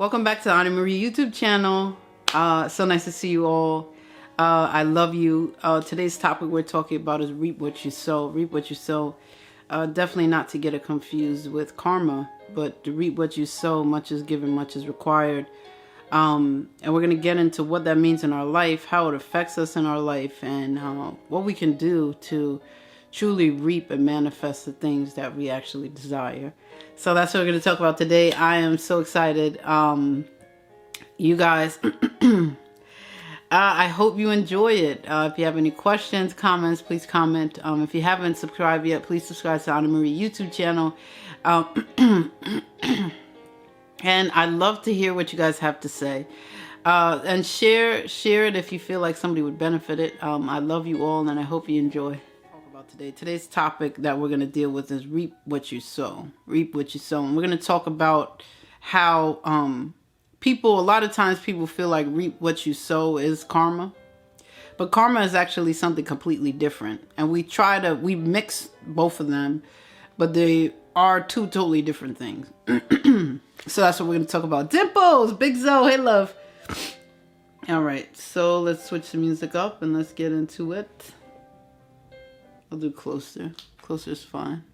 Welcome back to the Anna Marie YouTube channel. So nice to see you all. I love you. Today's topic we're talking about is reap what you sow. Reap what you sow. Definitely not to get it confused with karma, but to reap what you sow. Much is given, much is required. And we're going to get into what that means in our life, how it affects us in our life, and what we can do to truly reap and manifest the things that we actually desire. So that's what we're going to talk about today. I am so excited. You guys, I hope you enjoy it. If you have any questions, comments, please comment. If you haven't subscribed yet, please subscribe to Anna Marie YouTube channel. And I'd love to hear what you guys have to say. And share it if you feel like somebody would benefit it. I love you all, and I hope you enjoy. Today's topic that we're going to deal with is reap what you sow. Reap what you sow. And we're going to talk about how a lot of times people feel like reap what you sow is karma. But karma is actually something completely different. And we mix both of them, but they are two totally different things. So that's what we're going to talk about. Dimples, Big Zoe, hey love. All right, so let's switch the music up and let's get into it. I'll do closer. Closer is fine.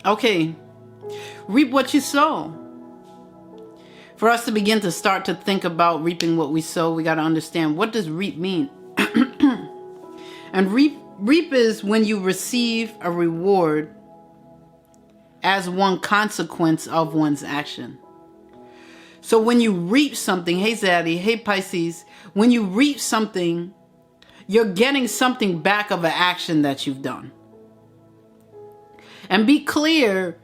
Okay, reap what you sow. For us to begin to start to think about reaping what we sow, we got to understand, what does reap mean? And reap is when you receive a reward as one consequence of one's action. So when you reap something, hey Zaddy, hey Pisces, when you reap something, you're getting something back of an action that you've done. And be clear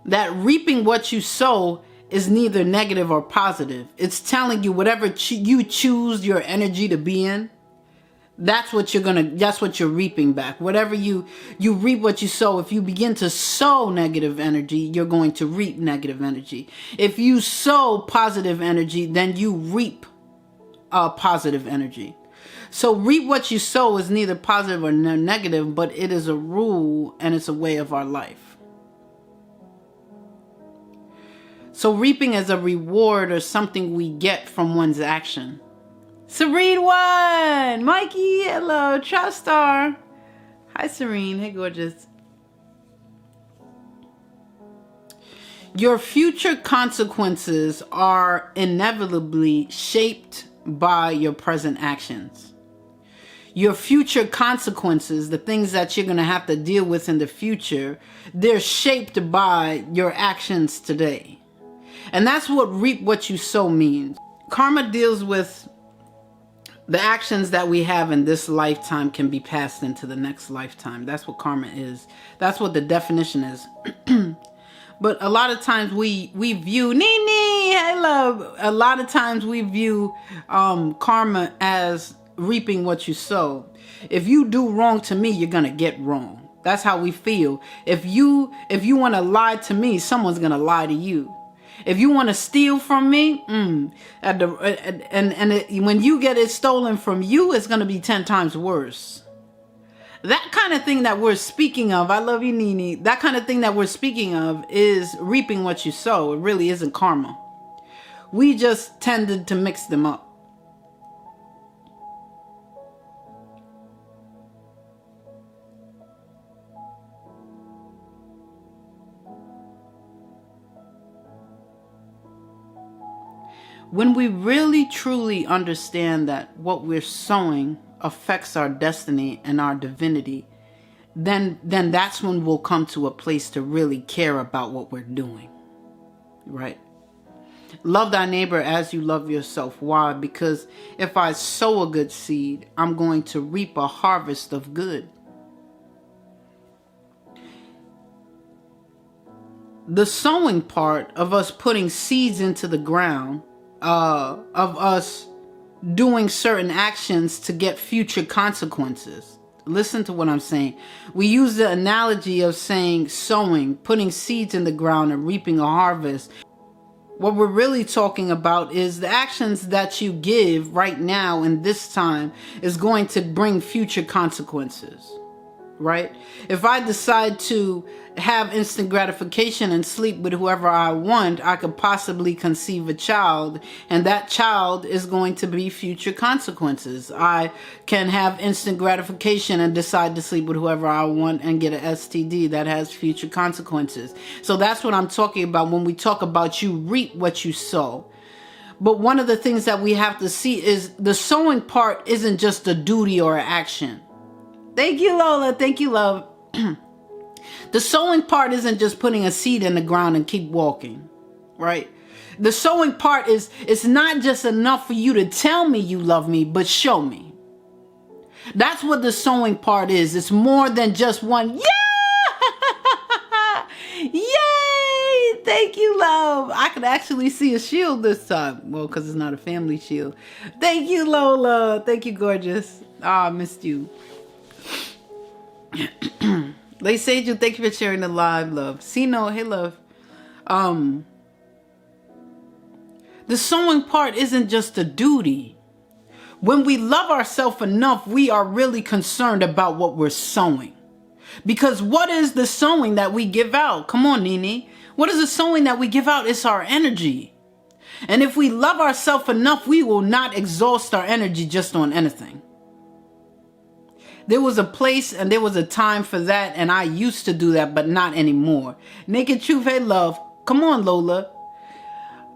that reaping what you sow is neither negative or positive. It's telling you whatever you choose your energy to be in, that's what you're reaping back. Whatever you reap what you sow. If you begin to sow negative energy, you're going to reap negative energy. If you sow positive energy, then you reap positive energy. So reap what you sow is neither positive or negative, but it is a rule and it's a way of our life. So reaping is a reward or something we get from one's action. Serene one, Mikey, hello, Trust Star. Hi Serene, hey gorgeous. Your future consequences are inevitably shaped by your present actions. Your future consequences, the things that you're going to have to deal with in the future, they're shaped by your actions today. And that's what reap what you sow means. Karma deals with the actions that we have in this lifetime can be passed into the next lifetime. That's what karma is. That's what the definition is. But a lot of times we view, Nini, hey love. A lot of times we view karma as reaping what you sow. If you do wrong to me, you're gonna get wrong. That's how we feel. If you want to lie to me, someone's gonna lie to you. If you want to steal from me, when you get it stolen from you, it's going to be 10 times worse. That kind of thing that we're speaking of, I love you, Nini. That kind of thing that we're speaking of is reaping what you sow. It really isn't karma. We just tended to mix them up. When we really truly understand that what we're sowing affects our destiny and our divinity, then that's when we'll come to a place to really care about what we're doing, right? Love thy neighbor as you love yourself. Why? Because if I sow a good seed, I'm going to reap a harvest of good. The sowing part of us putting seeds into the ground, of us doing certain actions to get future consequences. Listen to what I'm saying. We use the analogy of saying sowing, putting seeds in the ground and reaping a harvest. What we're really talking about is the actions that you give right now in this time is going to bring future consequences. right? If I decide to have instant gratification and sleep with whoever I want, I could possibly conceive a child, and that child is going to be future consequences. I can have instant gratification and decide to sleep with whoever I want and get an STD that has future consequences. So that's what I'm talking about when we talk about you reap what you sow. But one of the things that we have to see is the sowing part isn't just a duty or an action. Thank you, Lola. Thank you, love. The sowing part isn't just putting a seed in the ground and keep walking, right? The sowing part is, it's not just enough for you to tell me you love me, but show me. That's what the sowing part is. It's more than just one, yeah! Yay! Thank you, love. I could actually see a shield this time. Well, because it's not a family shield. Thank you, Lola. Thank you, gorgeous. I missed you. Lady Sage, thank you for sharing the live, love. Sino, hey, love. The sowing part isn't just a duty. When we love ourselves enough, we are really concerned about what we're sowing. Because what is the sowing that we give out? Come on, Nene. What is the sowing that we give out? It's our energy. And if we love ourselves enough, we will not exhaust our energy just on anything. There was a place and there was a time for that, and I used to do that, but not anymore. Naked Truth, hey, love. Come on, Lola.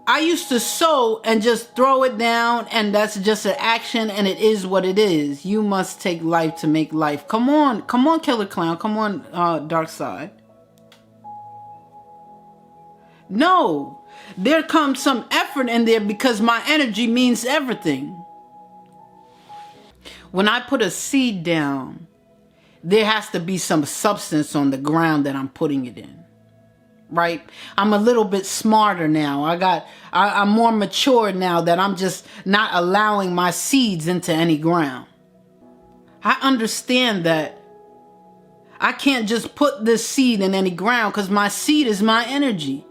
I used to sow and just throw it down, and that's just an action, and it is what it is. You must take life to make life. Come on, Killer Clown. Come on, Dark Side. No, there comes some effort in there because my energy means everything. When I put a seed down, there has to be some substance on the ground that I'm putting it in, right? I'm a little bit smarter now. I'm more mature now that I'm just not allowing my seeds into any ground. I understand that I can't just put this seed in any ground because my seed is my energy.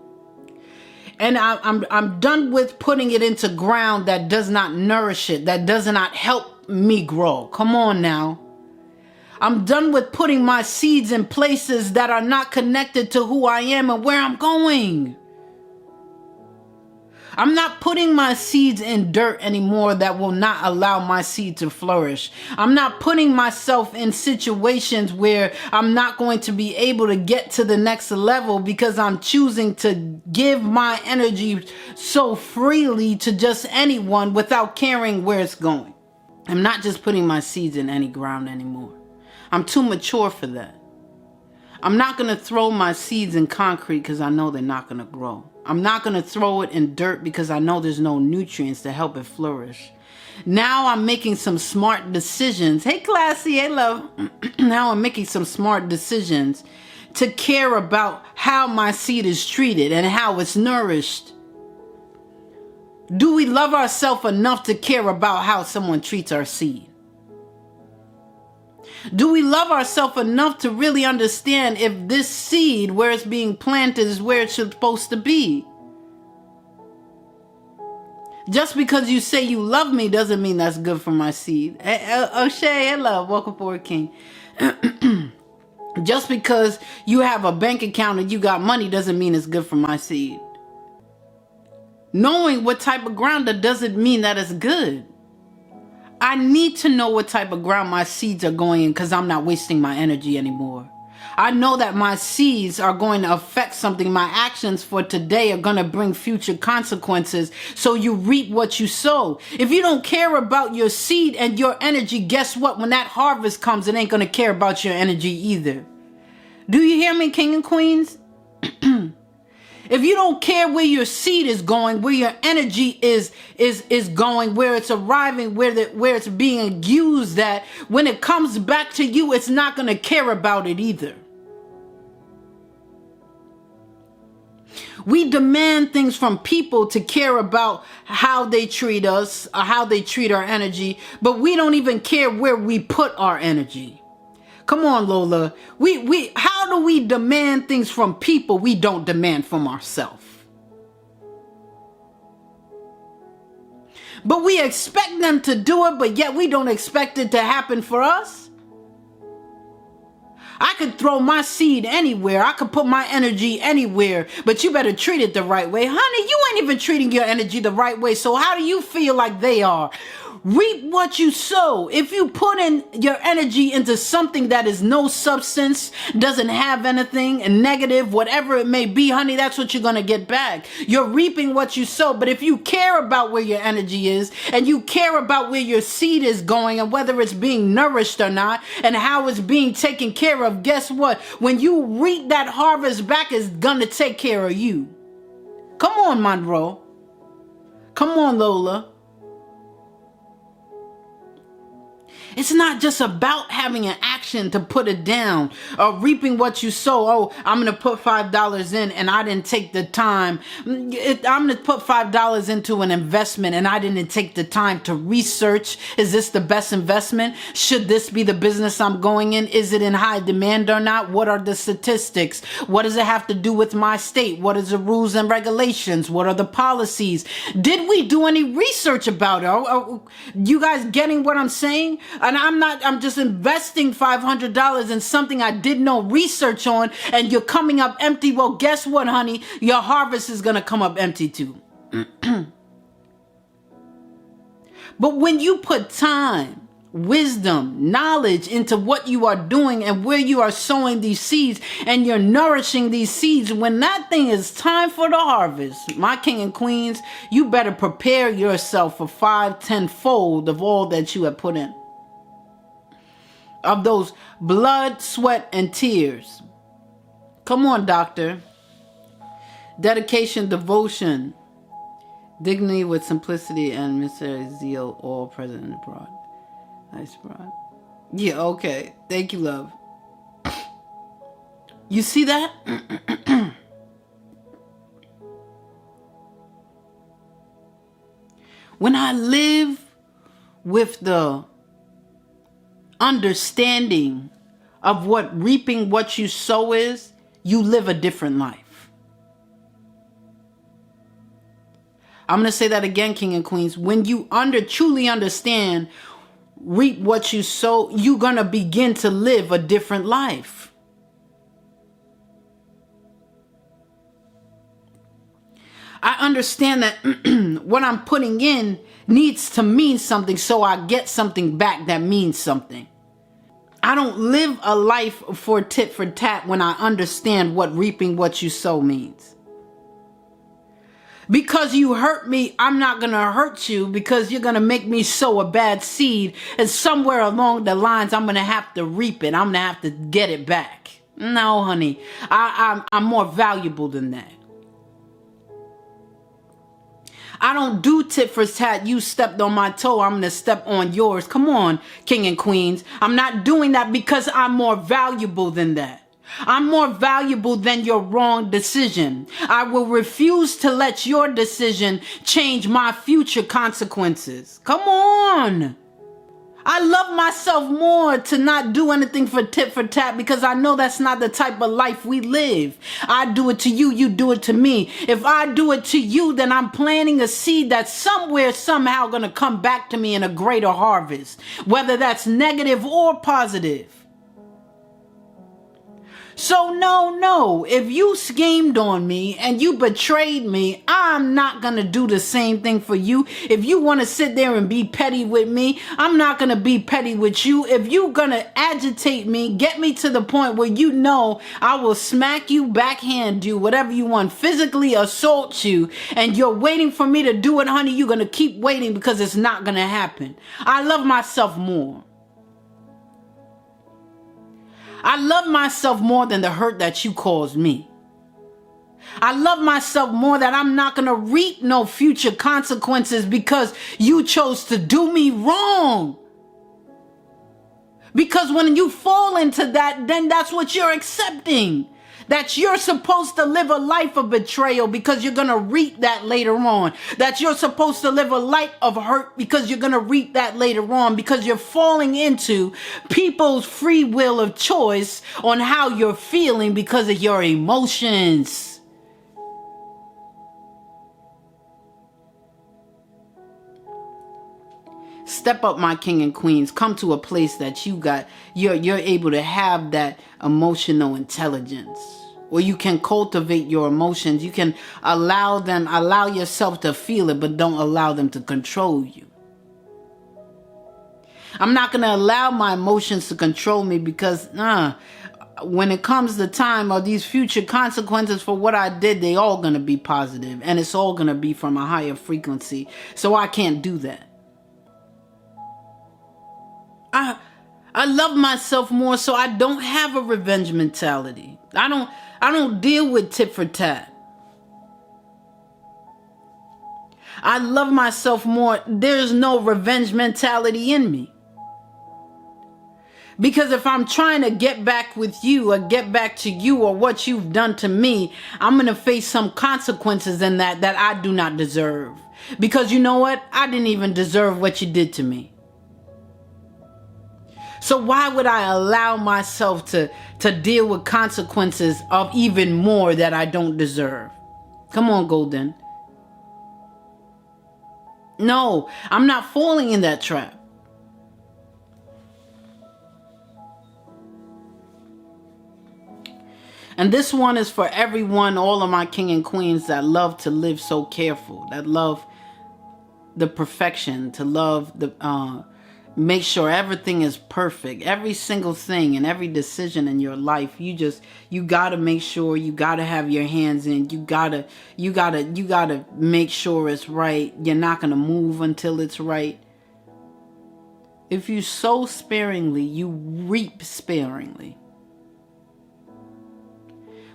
And I'm done with putting it into ground that does not nourish it, that does not help me grow. Come on now. I'm done with putting my seeds in places that are not connected to who I am and where I'm going. I'm not putting my seeds in dirt anymore that will not allow my seed to flourish. I'm not putting myself in situations where I'm not going to be able to get to the next level because I'm choosing to give my energy so freely to just anyone without caring where it's going. I'm not just putting my seeds in any ground anymore. I'm too mature for that. I'm not going to throw my seeds in concrete because I know they're not going to grow. I'm not going to throw it in dirt because I know there's no nutrients to help it flourish. Now I'm making some smart decisions. Hey, Classy, hey, love. Now I'm making some smart decisions to care about how my seed is treated and how it's nourished. Do we love ourselves enough to care about how someone treats our seed? Do we love ourselves enough to really understand if this seed, where it's being planted, is where it's supposed to be? Just because you say you love me doesn't mean that's good for my seed. O'Shea, hey, love. Welcome forward, King. Just because you have a bank account and you got money doesn't mean it's good for my seed. Knowing what type of ground that doesn't mean that it's good. I need to know what type of ground my seeds are going in because I'm not wasting my energy anymore. I know that my seeds are going to affect something. My actions for today are going to bring future consequences. So you reap what you sow. If you don't care about your seed and your energy, guess what? When that harvest comes, it ain't going to care about your energy either. Do you hear me, King and Queens? If you don't care where your seed is going, where your energy is going, where it's arriving, where it's being used at, when it comes back to you, it's not going to care about it either. We demand things from people to care about how they treat us or how they treat our energy, but we don't even care where we put our energy. Come on, Lola. How do we demand things from people we don't demand from ourselves? But we expect them to do it, but yet we don't expect it to happen for us. I could throw my seed anywhere. I could put my energy anywhere, but you better treat it the right way. Honey, you ain't even treating your energy the right way. So how do you feel like they are? Reap what you sow. If you put in your energy into something that is no substance, doesn't have anything, and negative, whatever it may be, honey, that's what you're going to get back. You're reaping what you sow. But if you care about where your energy is, and you care about where your seed is going, and whether it's being nourished or not, and how it's being taken care of, guess what? When you reap that harvest back, it's going to take care of you. Come on, Monroe. Come on, Lola. It's not just about having an action to put it down or reaping what you sow. Oh, I'm going to put $5 in and I didn't take the time. I'm going to put $5 into an investment and I didn't take the time to research. Is this the best investment? Should this be the business I'm going in? Is it in high demand or not? What are the statistics? What does it have to do with my state? What is the rules and regulations? What are the policies? Did we do any research about it? Are you guys getting what I'm saying? And I'm just investing $500 in something I did no research on, and you're coming up empty. Well, guess what, honey? Your harvest is going to come up empty too. But when you put time, wisdom, knowledge into what you are doing and where you are sowing these seeds, and you're nourishing these seeds, when that thing is time for the harvest, my king and queens, you better prepare yourself for 5-10-fold of all that you have put in. Of those blood, sweat, and tears. Come on, doctor. Dedication, devotion, dignity with simplicity, and military zeal, all present and abroad. Nice, broad. Yeah, okay. Thank you, love. You see that? When I live with the understanding of what reaping what you sow is, you live a different life. I'm going to say that again, king and queens. When you truly understand reap what you sow, you're going to begin to live a different life. I understand that what I'm putting in needs to mean something, so I get something back that means something. I don't live a life for tit for tat when I understand what reaping what you sow means. Because you hurt me, I'm not going to hurt you because you're going to make me sow a bad seed. And somewhere along the lines, I'm going to have to reap it. I'm going to have to get it back. No, honey, I'm more valuable than that. I don't do tit for tat. You stepped on my toe, I'm going to step on yours. Come on, king and queens. I'm not doing that because I'm more valuable than that. I'm more valuable than your wrong decision. I will refuse to let your decision change my future consequences. Come on. I love myself more to not do anything for tit for tat because I know that's not the type of life we live. I do it to you, you do it to me. If I do it to you, then I'm planting a seed that's somewhere, somehow going to come back to me in a greater harvest, whether that's negative or positive. So no, if you schemed on me and you betrayed me, I'm not going to do the same thing for you. If you want to sit there and be petty with me, I'm not going to be petty with you. If you're going to agitate me, get me to the point where you know I will smack you, backhand you, whatever you want, physically assault you, and you're waiting for me to do it, honey, you're going to keep waiting because it's not going to happen. I love myself more. I love myself more than the hurt that you caused me. I love myself more that I'm not going to reap no future consequences because you chose to do me wrong. Because when you fall into that, then that's what you're accepting. That you're supposed to live a life of betrayal because you're going to reap that later on. That you're supposed to live a life of hurt because you're going to reap that later on. Because you're falling into people's free will of choice on how you're feeling because of your emotions. Step up, my king and queens. Come to a place that you're able to have that emotional intelligence, where you can cultivate your emotions. You can allow yourself to feel it, but don't allow them to control you. I'm not going to allow my emotions to control me, because when it comes to time or these future consequences for what I did, they all going to be positive, and it's all going to be from a higher frequency. So I can't do that. I love myself more, so I don't have a revenge mentality. I don't deal with tit for tat. I love myself more. There's no revenge mentality in me. Because if I'm trying to get back with you or get back to you or what you've done to me, I'm going to face some consequences in that I do not deserve. Because you know what? I didn't even deserve what you did to me. So why would I allow myself to deal with consequences of even more that I don't deserve? Come on, Golden. No, I'm not falling in that trap. And this one is for everyone, all of my king and queens that love to live so careful, that love the perfection, to love the make sure everything is perfect, every single thing and every decision in your life. You gotta make sure, you gotta have your hands in, you gotta make sure it's right. You're not gonna move until it's right. If you sow sparingly, you reap sparingly.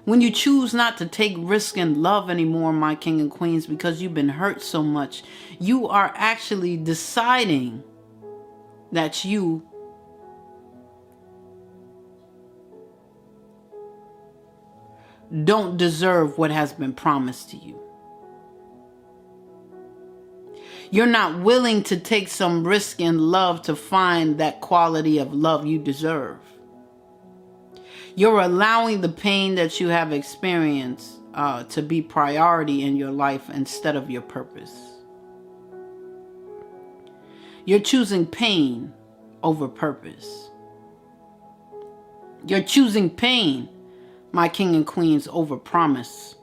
When you choose not to take risk in love anymore, my king and queens, because you've been hurt so much, you are actually deciding that you don't deserve what has been promised to you. You're not willing to take some risk in love to find that quality of love you deserve. You're allowing the pain that you have experienced to be priority in your life instead of your purpose. You're choosing pain over purpose. You're choosing pain, my king and queens, over promise.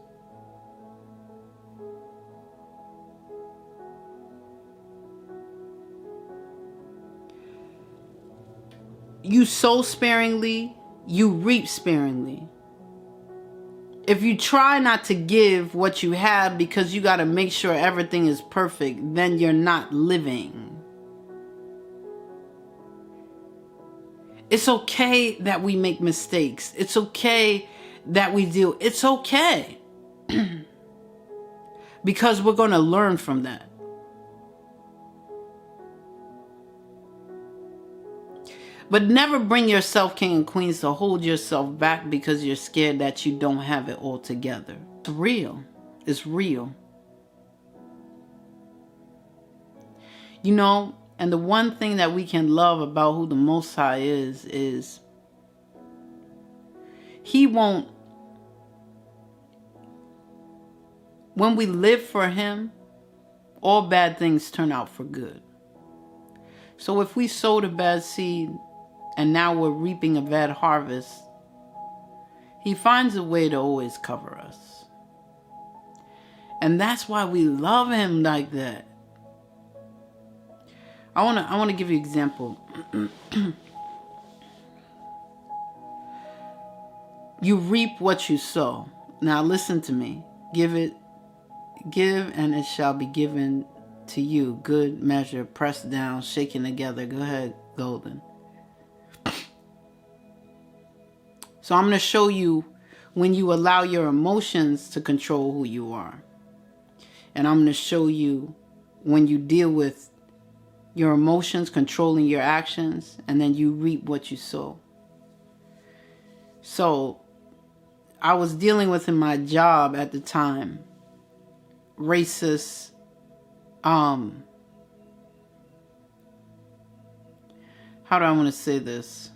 You sow sparingly, you reap sparingly. If you try not to give what you have because you got to make sure everything is perfect, then you're not living. It's okay that we make mistakes. It's okay that we deal. It's okay. Because we're going to learn from that. But never bring yourself, king and queens, to hold yourself back because you're scared that you don't have it all together. It's real. It's real. You know, and the one thing that we can love about who the Most High is He won't, when we live for Him, all bad things turn out for good. So if we sowed a bad seed and now we're reaping a bad harvest, He finds a way to always cover us. And that's why we love Him like that. I want to give you an example. You reap what you sow. Now listen to me. Give and it shall be given to you. Good measure, pressed down, shaken together. Go ahead, Golden. So I'm going to show you when you allow your emotions to control who you are. And I'm going to show you when you deal with your emotions controlling your actions, and then you reap what you sow. So I was dealing with in my job at the time, racist, how do I want to say this?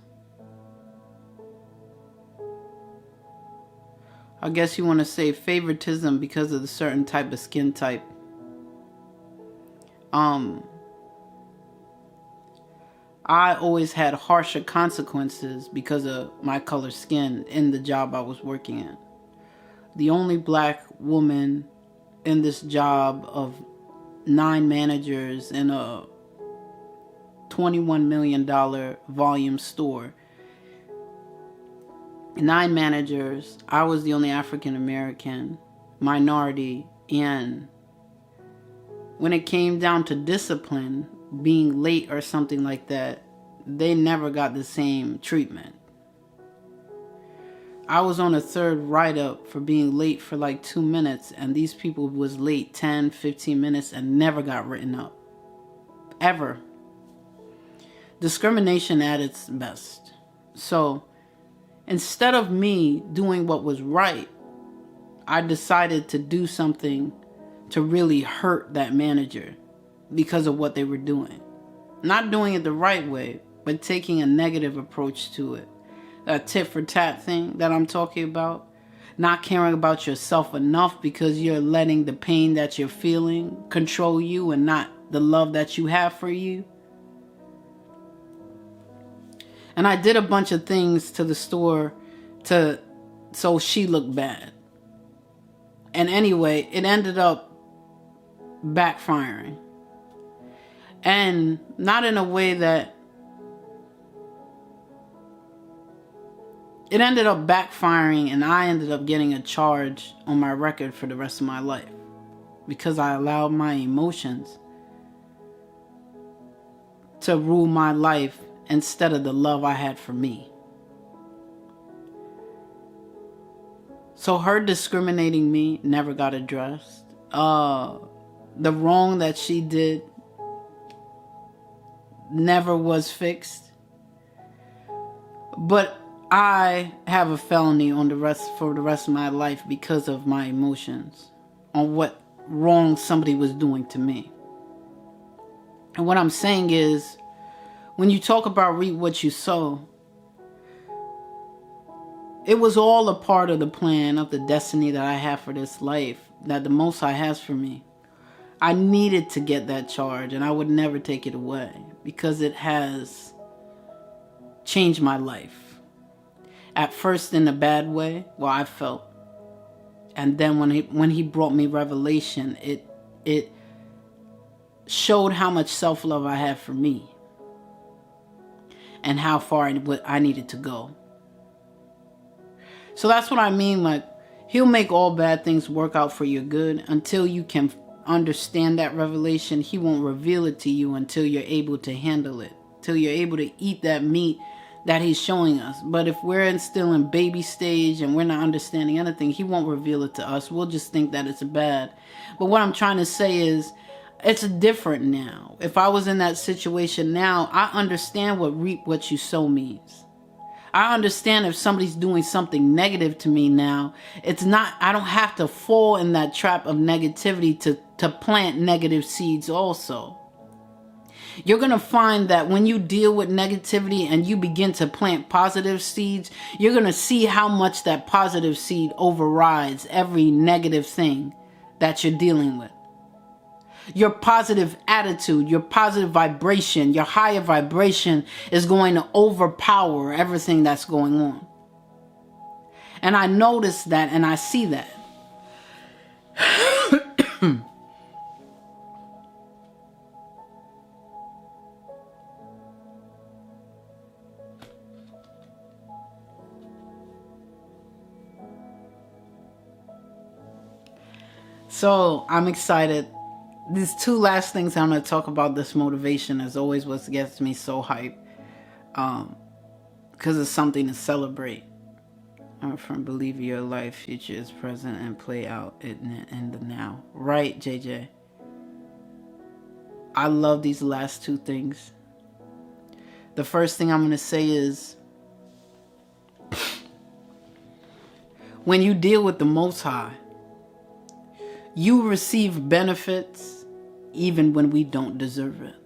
I guess you want to say favoritism because of the certain type of skin type. I always had harsher consequences because of my color skin in the job I was working in. The only black woman in this job of 9 managers in a $21 million volume store. 9 managers. I was the only African American, minority, and when it came down to discipline, being late or something like that, they never got the same treatment. I was on a 3rd write-up for being late for like 2 minutes, and these people was late 10, 15 minutes and never got written up. Ever. Discrimination at its best. So, instead of me doing what was right, I decided to do something to really hurt that manager because of what they were doing. Not doing it the right way, but taking a negative approach to it. That tit for tat thing that I'm talking about. Not caring about yourself enough because you're letting the pain that you're feeling control you and not the love that you have for you. And I did a bunch of things to the store so she looked bad. And anyway, it ended up backfiring. And not in a way that... It ended up backfiring, and I ended up getting a charge on my record for the rest of my life because I allowed my emotions to rule my life instead of the love I had for me. So her discriminating me never got addressed. The wrong that she did never was fixed. But I have a felony for the rest of my life because of my emotions on what wrong somebody was doing to me. And what I'm saying is, when you talk about reap what you sow, it was all a part of the plan of the destiny that I have for this life, that the Most High has for me. I needed to get that charge, and I would never take it away because it has changed my life. At first in a bad way, well, I felt. And then when he brought me revelation, it showed how much self-love I had for me and how far I needed to go. So that's what I mean, like, he'll make all bad things work out for your good. Until you can understand that revelation, he won't reveal it to you until you're able to handle it, till you're able to eat that meat that he's showing us. But if we're still in baby stage and we're not understanding anything, he won't reveal it to us. We'll just think that it's bad. But what I'm trying to say is, it's different now. If I was in that situation now, I understand what reap what you sow means. I understand if somebody's doing something negative to me now, it's not, I don't have to fall in that trap of negativity to plant negative seeds also. You're going to find that when you deal with negativity and you begin to plant positive seeds, you're going to see how much that positive seed overrides every negative thing that you're dealing with. Your positive attitude, your positive vibration, your higher vibration is going to overpower everything that's going on. And I notice that and I see that. So I'm excited. These 2 last things I'm going to talk about, this motivation, is always what gets me so hyped. Because it's something to celebrate. From believe your life, future is present, and play out in the now. Right, JJ? I love these last 2 things. The first thing I'm going to say is, when you deal with the Most High, you receive benefits even when we don't deserve it.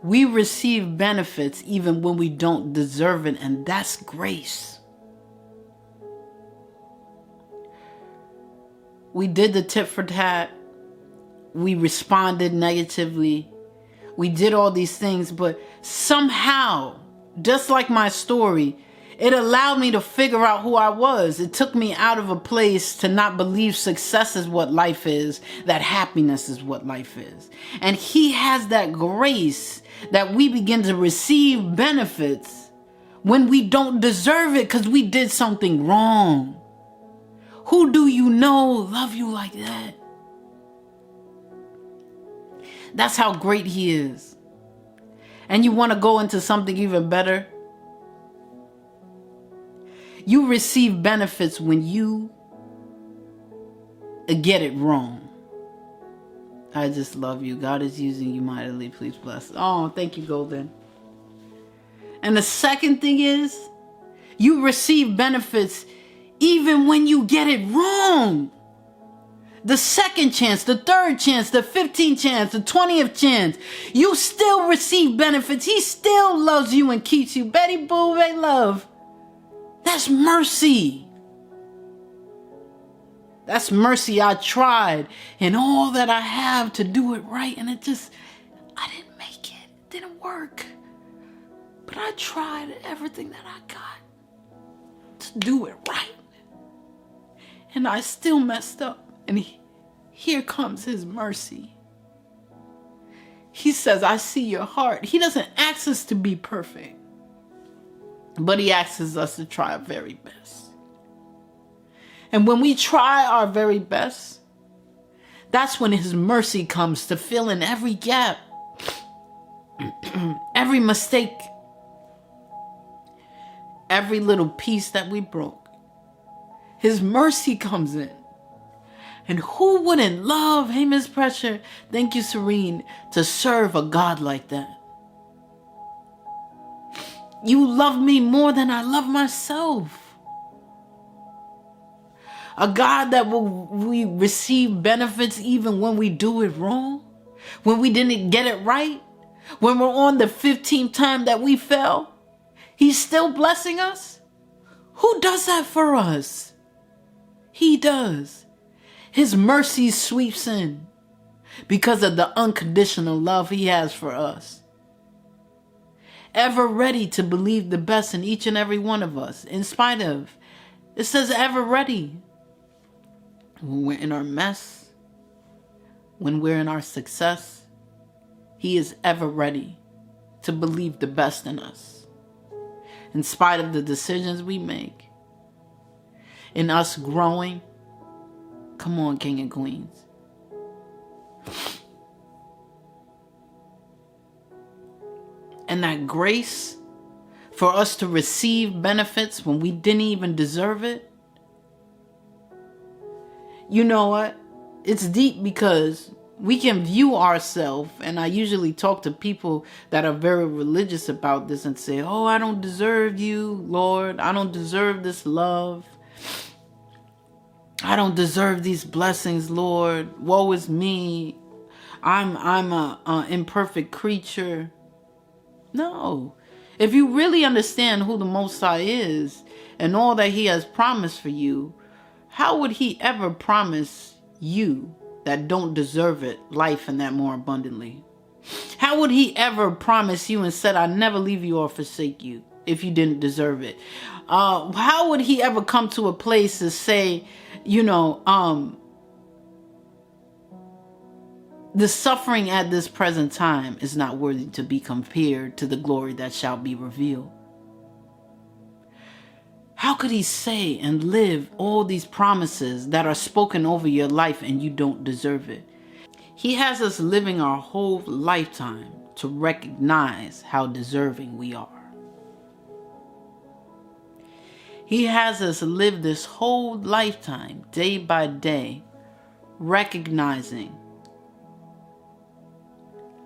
We receive benefits even when we don't deserve it, and that's grace. We did the tit for tat we responded negatively. We did all these things, but somehow, just like my story, it allowed me to figure out who I was. It took me out of a place to not believe success is what life is, that happiness is what life is. And he has that grace that we begin to receive benefits when we don't deserve it because we did something wrong. Who do you know love you like that? That's how great he is. And you want to go into something even better? You receive benefits when you get it wrong. I just love you. God is using you mightily. Please bless. Oh, thank you, Golden. And the second thing is, you receive benefits even when you get it wrong. The second chance, the third chance, the 15th chance, the 20th chance, you still receive benefits. He still loves you and keeps you. Betty Boo, they love. That's mercy. That's mercy. I tried in all that I have to do it right, and I didn't make it. It didn't work. But I tried everything that I got to do it right. And I still messed up. And here comes his mercy. He says, I see your heart. He doesn't ask us to be perfect, but he asks us to try our very best. And when we try our very best, that's when his mercy comes to fill in every gap, every mistake, every little piece that we broke. His mercy comes in. And who wouldn't love, hey, Miss Pressure, thank you, Serene, to serve a God like that? You love me more than I love myself. A God that we receive benefits even when we do it wrong, when we didn't get it right, when we're on the 15th time that we fell. He's still blessing us. Who does that for us? He does. His mercy sweeps in because of the unconditional love he has for us. Ever ready to believe the best in each and every one of us, in spite of. It says ever ready. When we're in our mess, when we're in our success, he is ever ready to believe the best in us. In spite of the decisions we make, in us growing. Come on, King and Queens. And that grace for us to receive benefits when we didn't even deserve it. You know what? It's deep because we can view ourselves, and I usually talk to people that are very religious about this and say, oh, I don't deserve you, Lord. I don't deserve this love. I don't deserve these blessings, Lord. Woe is me. I'm a imperfect creature. No. If you really understand who the Most High is and all that he has promised for you, how would he ever promise you that don't deserve it life and that more abundantly? How would he ever promise you and said, I never leave you or forsake you if you didn't deserve it? How would he ever come to a place to say, the suffering at this present time is not worthy to be compared to the glory that shall be revealed? How could he say and live all these promises that are spoken over your life and you don't deserve it? He has us living our whole lifetime to recognize how deserving we are. He has us live this whole lifetime, day by day, recognizing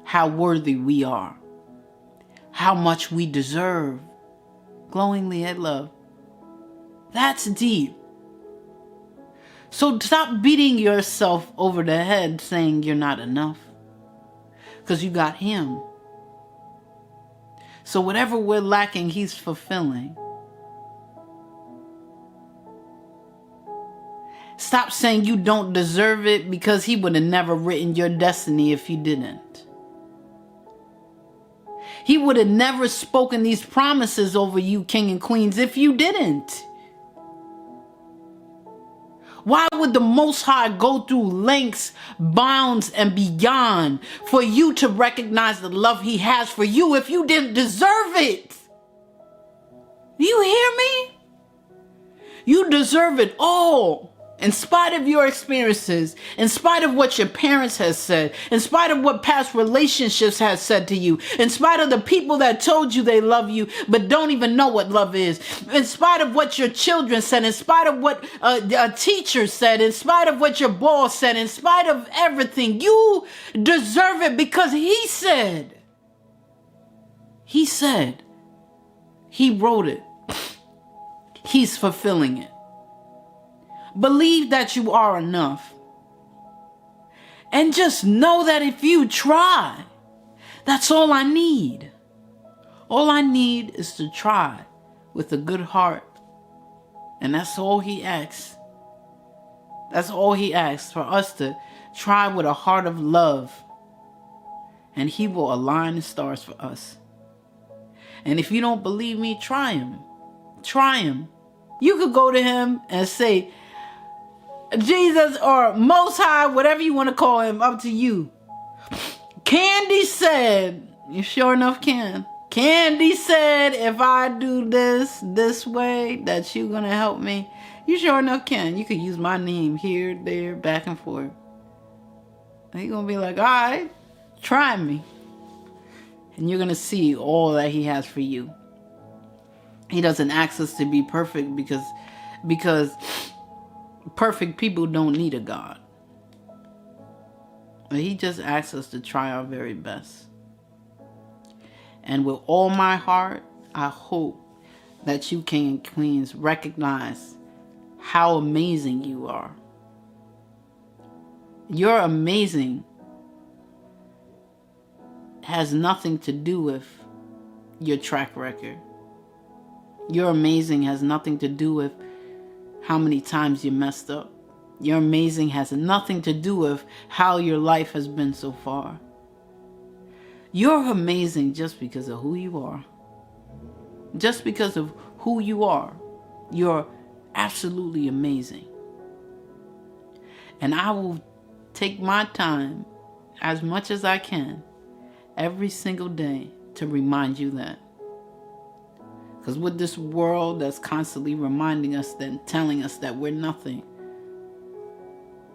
how worthy we are, how much we deserve. Glowingly at love. That's deep. So stop beating yourself over the head saying you're not enough, because you got him. So whatever we're lacking, he's fulfilling. Stop saying you don't deserve it, because he would have never written your destiny if you didn't. He would have never spoken these promises over you, king and queens, if you didn't. Why would the Most High go through lengths, bounds, and beyond for you to recognize the love he has for you if you didn't deserve it? Do you hear me? You deserve it all. In spite of your experiences, in spite of what your parents have said, in spite of what past relationships have said to you, in spite of the people that told you they love you but don't even know what love is, in spite of what your children said, in spite of what a teacher said, in spite of what your boss said, in spite of everything, you deserve it, because he said, he wrote it, he's fulfilling it. Believe that you are enough. And just know that if you try, that's all I need. All I need is to try with a good heart. And that's all he asks. That's all he asks, for us to try with a heart of love. And he will align the stars for us. And if you don't believe me, try him. Try him. You could go to him and say, Jesus or Most High, whatever you want to call him, up to you. Candy said, you sure enough can. Candy said, if I do this way, that you're going to help me. You sure enough can. You could use my name here, there, back and forth. And he's going to be like, all right, try me. And you're going to see all that he has for you. He doesn't ask us to be perfect because perfect people don't need a God. But he just asks us to try our very best. And with all my heart, I hope that you, king and queens, recognize how amazing you are. Your amazing has nothing to do with your track record. Your amazing has nothing to do with how many times you messed up. Your amazing has nothing to do with how your life has been so far. You're amazing just because of who you are. Just because of who you are. You're absolutely amazing. And I will take my time as much as I can every single day to remind you that. Because with this world that's constantly reminding us and telling us that we're nothing,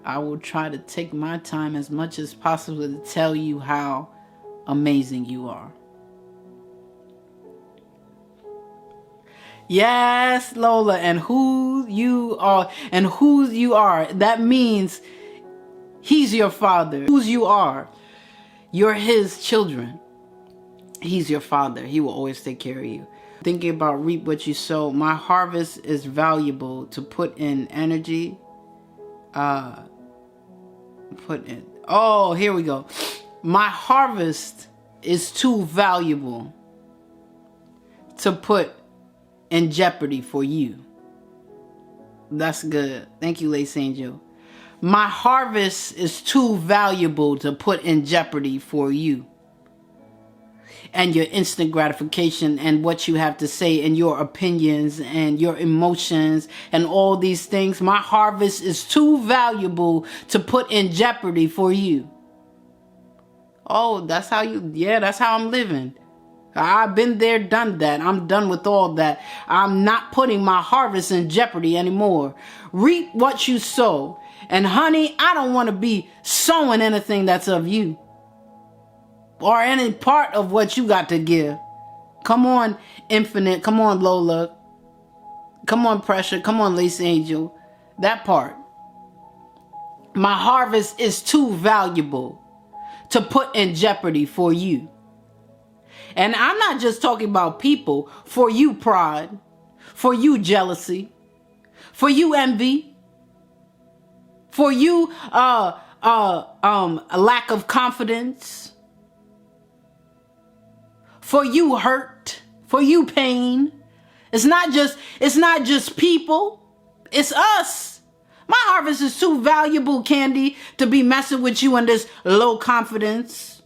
I will try to take my time as much as possible to tell you how amazing you are. Yes, Lola, and who you are, that means he's your father. Whose you are, you're his children. He's your father. He will always take care of you. Thinking about reap what you sow. My harvest is valuable to put in energy. Here we go. My harvest is too valuable to put in jeopardy for you. That's good. Thank you, Lace Angel. My harvest is too valuable to put in jeopardy for you. And your instant gratification and what you have to say and your opinions and your emotions and all these things. My harvest is too valuable to put in jeopardy for you. Oh, that's how I'm living. I've been there, done that. I'm done with all that. I'm not putting my harvest in jeopardy anymore. Reap what you sow. And honey, I don't want to be sowing anything that's of you. Or any part of what you got to give. Come on, Infinite. Come on, Lola. Come on, Pressure. Come on, Lace Angel. That part. My harvest is too valuable to put in jeopardy for you. And I'm not just talking about people. For you, pride. For you, jealousy. For you, envy. For you, a lack of confidence. For you, hurt. For you, pain. It's not just people. It's us. My harvest is too valuable, Candy, to be messing with you in this low confidence.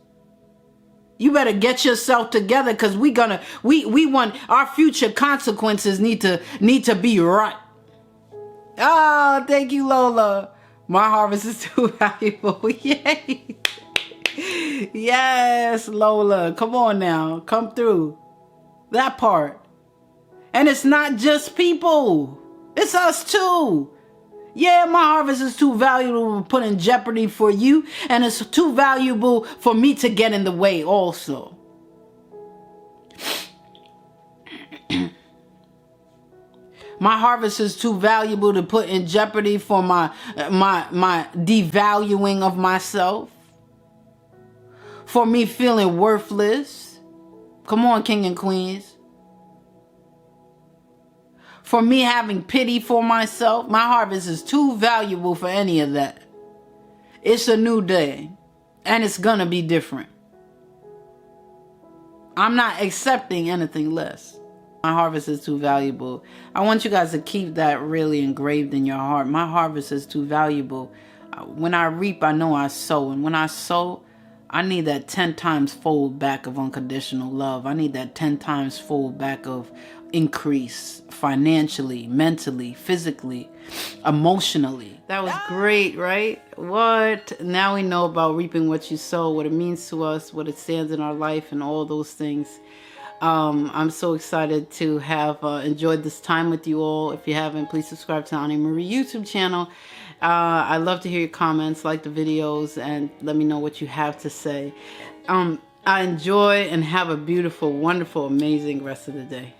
You better get yourself together, because we want our future consequences need to be right. Oh, thank you, Lola. My harvest is too valuable. Yay. Yes, Lola. Come on now. Come through. That part. And it's not just people. It's us too. Yeah, my harvest is too valuable to put in jeopardy for you. And it's too valuable for me to get in the way also. My harvest is too valuable to put in jeopardy for my devaluing of myself. For me feeling worthless. Come on, king and queens. For me having pity for myself. My harvest is too valuable for any of that. It's a new day. And it's gonna be different. I'm not accepting anything less. My harvest is too valuable. I want you guys to keep that really engraved in your heart. My harvest is too valuable. When I reap, I know I sow. And when I sow, I need that 10 times fold back of unconditional love. I need that 10 times fold back of increase financially, mentally, physically, emotionally. That was great, right? What? Now we know about reaping what you sow, what it means to us, what it stands in our life, and all those things. I'm so excited to have enjoyed this time with you all. If you haven't, please subscribe to Ani Marie YouTube channel. I love to hear your comments, like the videos, and let me know what you have to say. I enjoy and have a beautiful, wonderful, amazing rest of the day.